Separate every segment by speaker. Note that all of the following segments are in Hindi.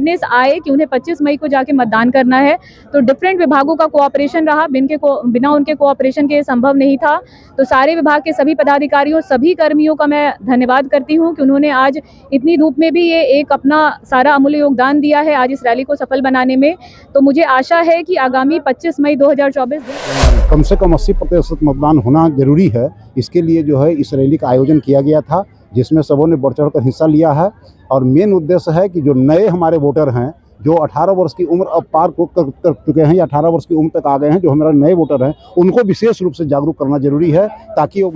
Speaker 1: अवेयरनेस आए कि उन्हें 25 मई को जाके मतदान करना है। तो डिफरेंट विभागों का कोऑपरेशन रहा, बिना उनके कोऑपरेशन के संभव नहीं था। तो सारे विभाग के सभी पदाधिकारियों, सभी कर्मियों का मैं धन्यवाद करती हूँ कि उन्होंने आज इतनी धूप में भी ये एक अपना सारा अमूल्य योगदान दिया है आज इस रैली को सफल बनाने में। तो मुझे आशा है कि आगामी 25 मई 2024
Speaker 2: कम से कम 80% मतदान होना जरूरी है। इसके लिए जो है इस रैली का आयोजन किया गया था, जिसमें सबों ने बढ़ चढ़ कर हिस्सा लिया है। और मेन उद्देश्य है कि जो नए हमारे वोटर हैं, जो 18 वर्ष की उम्र अब पार कर चुके हैं या 18 वर्ष की उम्र तक आ गए हैं, जो हमारे नए वोटर हैं, उनको विशेष रूप से जागरूक करना जरूरी है ताकि वो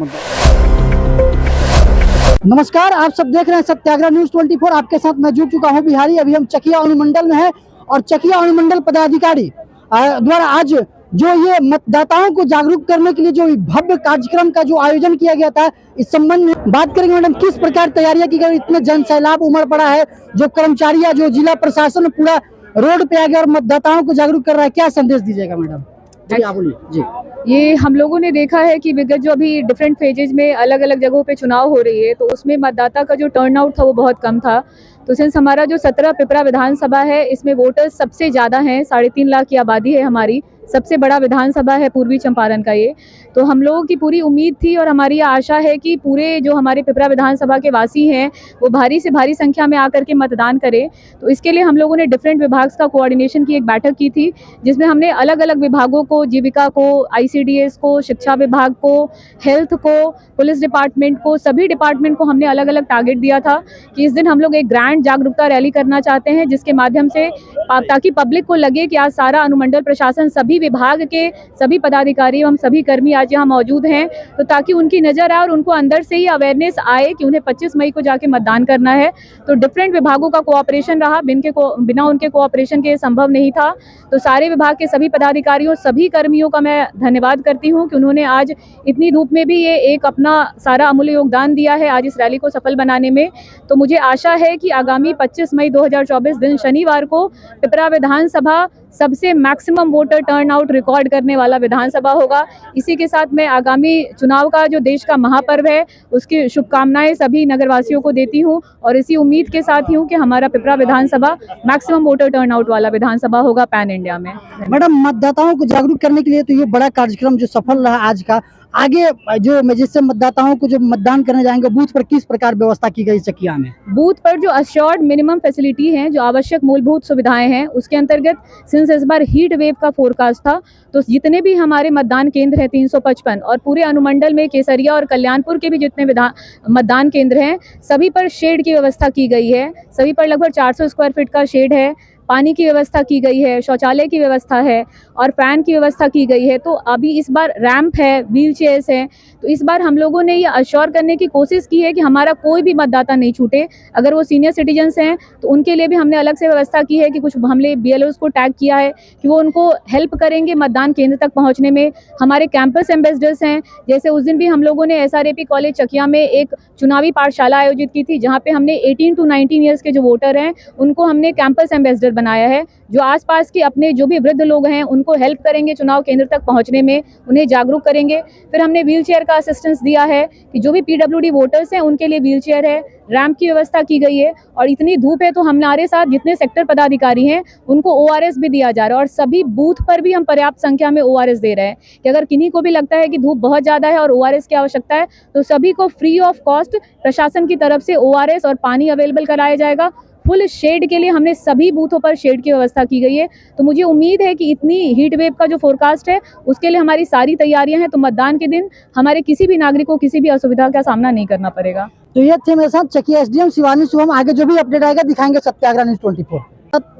Speaker 3: नमस्कार, आप सब देख रहे हैं सत्याग्रह न्यूज़ 24। आपके साथ मैं जुड़ चुका हूं बिहारी। अभी हम चकिया अनुमंडल में हैं और चकिया अनुमंडल पदाधिकारी द्वारा आज जो ये मतदाताओं को जागरूक करने के लिए जो भव्य कार्यक्रम का जो आयोजन किया गया था, इस संबंध में बात करेंगे। मैडम, किस प्रकार तैयारियां की गई? इतने जन सैलाब उमड़ पड़ा है, जो कर्मचारी या जो जिला प्रशासन पूरा रोड पे आ गया और मतदाताओं को जागरूक कर रहा है, क्या संदेश दीजिएगा मैडम? जी आप बोलिए। जी,
Speaker 1: ये हम लोगों ने देखा है कि विगत जो अभी डिफरेंट फेजेज में अलग अलग जगहों पे चुनाव हो रही है, तो उसमें मतदाता का जो टर्नआउट था वो बहुत कम था। तो सिंस हमारा जो 17 पिपरा विधानसभा है, इसमें वोटर्स सबसे ज़्यादा हैं, 3.5 लाख की आबादी है हमारी, सबसे बड़ा विधानसभा है पूर्वी चंपारण का ये। तो हम लोगों की पूरी उम्मीद थी और हमारी आशा है कि पूरे जो हमारे पिपरा विधानसभा के वासी हैं वो भारी से भारी संख्या में आकर के मतदान करें। तो इसके लिए हम लोगों ने डिफरेंट विभाग का कोऑर्डिनेशन की एक बैठक की थी, जिसमें हमने अलग अलग विभागों को, जीविका को, ICDS को, शिक्षा विभाग को, हेल्थ को, पुलिस डिपार्टमेंट को, सभी डिपार्टमेंट को हमने अलग अलग टारगेट दिया था कि इस दिन हम लोग एक ग्रैंड जागरूकता रैली करना चाहते हैं, जिसके माध्यम से ताकि पब्लिक को लगे कि आज सारा अनुमंडल प्रशासन, सभी विभाग के सभी पदाधिकारी एवं सभी कर्मी आज यहाँ मौजूद हैं। तो ताकि उनकी नज़र आए और उनको अंदर से ही अवेयरनेस आए कि उन्हें 25 मई को जाके मतदान करना है। तो डिफरेंट विभागों का कोऑपरेशन रहा, बिना उनके कोऑपरेशन के संभव नहीं था। तो सारे विभाग के सभी पदाधिकारियों, सभी कर्मियों का मैं धन्यवाद करती हूँ कि उन्होंने आज इतनी धूप में भी ये एक अपना सारा अमूल्य योगदान दिया है आज इस रैली को सफल बनाने में। तो मुझे आशा है कि आगामी 25 मई 2024 दिन शनिवार को पिपरा विधानसभा सबसे मैक्सिमम वोटर टर्नआउट रिकॉर्ड करने वाला विधानसभा होगा। इसी के साथ मैं आगामी चुनाव का जो देश का महापर्व है, उसकी शुभकामनाएं सभी नगरवासियों को देती हूं और इसी उम्मीद के साथ ही हूं कि हमारा पिपरा विधानसभा मैक्सिमम वोटर टर्नआउट वाला विधानसभा होगा पैन इंडिया में।
Speaker 3: मैडम, मतदाताओं को जागरूक करने के लिए तो ये बड़ा कार्यक्रम जो सफल रहा आज का, आगे जो जिससे मतदाताओं को जो मतदान करने जाएंगे बूथ पर किस प्रकार व्यवस्था की गई चकिया में?
Speaker 1: बूथ पर जो अश्योर्ड मिनिमम फैसिलिटी हैं, जो आवश्यक मूलभूत सुविधाएं हैं, उसके अंतर्गत सिंस इस बार हीट वेव का फोरकास्ट था, तो जितने भी हमारे मतदान केंद्र हैं 355 और पूरे अनुमंडल में केसरिया और कल्याणपुर के भी जितने मतदान केंद्र हैं, सभी पर शेड की व्यवस्था की गई है। सभी पर लगभग 400 स्क्वायर फीट का शेड है, पानी की व्यवस्था की गई है, शौचालय की व्यवस्था है और फैन की व्यवस्था की गई है। तो अभी इस बार रैंप है, व्हील चेयर्स हैं। तो इस बार हम लोगों ने ये अश्योर करने की कोशिश की है कि हमारा कोई भी मतदाता नहीं छूटे। अगर वो सीनियर सिटीजन्स हैं तो उनके लिए भी हमने अलग से व्यवस्था की है कि कुछ हमने BLOs को टैग किया है कि वो उनको हेल्प करेंगे मतदान केंद्र तक पहुँचने में। हमारे कैंपस एम्बेसडर्स हैं, जैसे उस दिन भी हम लोगों ने SRAP कॉलेज चकिया में एक चुनावी पाठशाला आयोजित की थी, जहाँ पे हमने 18 to 19 ईयर्स के जो वोटर हैं उनको हमने कैंपस एम्बेसडर बनाया है, जो आसपास के अपने जो भी वृद्ध लोग हैं उनको हेल्प करेंगे चुनाव केंद्र तक पहुंचने में, उन्हें जागरूक करेंगे। फिर हमने व्हील चेयर का असिस्टेंस दिया है कि जो भी PWD वोटर्स हैं उनके लिए व्हील चेयर है, रैंप की व्यवस्था की गई है। और इतनी धूप है तो हमारे साथ जितने सेक्टर पदाधिकारी हैं उनको ORS भी दिया जा रहा है और सभी बूथ पर भी हम पर्याप्त संख्या में ORS दे रहे हैं कि अगर किन्हीं को भी लगता है कि धूप बहुत ज़्यादा है और ORS की आवश्यकता है तो सभी को फ्री ऑफ कॉस्ट प्रशासन की तरफ से ORS और पानी अवेलेबल कराया जाएगा। फुल शेड के लिए हमने सभी बूथों पर शेड की व्यवस्था की गई है। तो मुझे उम्मीद है कि इतनी हीट वेव का जो फोरकास्ट है उसके लिए हमारी सारी तैयारियां हैं, तो मतदान के दिन हमारे किसी भी नागरिक को किसी भी असुविधा का सामना नहीं करना पड़ेगा।
Speaker 3: तो ये थे मेरे साथ चकिया SDM शिवानी शुभम। आगे जो भी अपडेट आएगा दिखाएंगे सत्याग्रह न्यूज़ 24।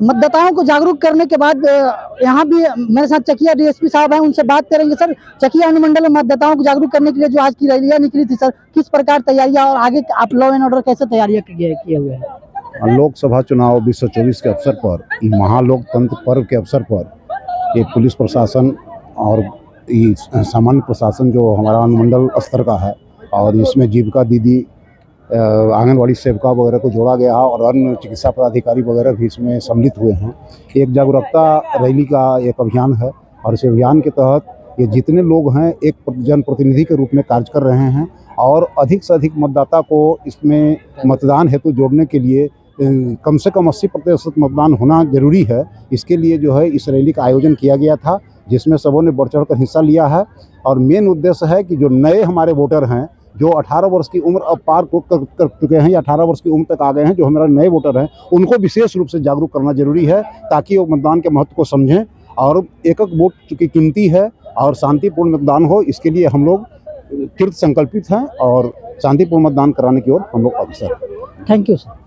Speaker 3: मतदाताओं को जागरूक करने के बाद यहाँ भी मेरे साथ चकिया DSP साहब हैं, उनसे बात करेंगे। सर, चकिया अनुमंडल में मतदाताओं को जागरूक करने के लिए जो आज की रैलियाँ निकली थी, सर किस प्रकार तैयारियाँ और आगे आप लॉ एंड ऑर्डर कैसे तैयारियाँ किए हुए हैं?
Speaker 2: लोकसभा चुनाव 2024 के अवसर पर, महालोकतंत्र पर्व के अवसर पर ये पुलिस प्रशासन और ये सामान्य प्रशासन जो हमारा अनुमंडल स्तर का है और इसमें जीविका दीदी, आंगनवाड़ी सेविका वगैरह को जोड़ा गया है और अन्य चिकित्सा पदाधिकारी वगैरह भी इसमें सम्मिलित हुए हैं। एक जागरूकता रैली का एक अभियान है और इस अभियान के तहत ये जितने लोग हैं एक जनप्रतिनिधि के रूप में कार्य कर रहे हैं और अधिक से अधिक मतदाता को इसमें मतदान हेतु जोड़ने के लिए कम से कम 80% मतदान होना जरूरी है। इसके लिए जो है इस रैली का आयोजन किया गया था, जिसमें सबों ने बढ़ चढ़ कर हिस्सा लिया है। और मेन उद्देश्य है कि जो नए हमारे वोटर हैं, जो 18 वर्ष की उम्र अब पार कर चुके हैं या 18 वर्ष की उम्र तक आ गए हैं, जो हमारे नए वोटर हैं, उनको विशेष रूप से जागरूक करना जरूरी है, ताकि वो मतदान के महत्व को समझें। और एक एक वोट चूँकि कीमती है और शांतिपूर्ण मतदान हो, इसके लिए हम लोग कृत संकल्पित हैं और शांतिपूर्ण मतदान कराने की ओर हम लोग अग्रसर हैं।
Speaker 3: Thank you sir.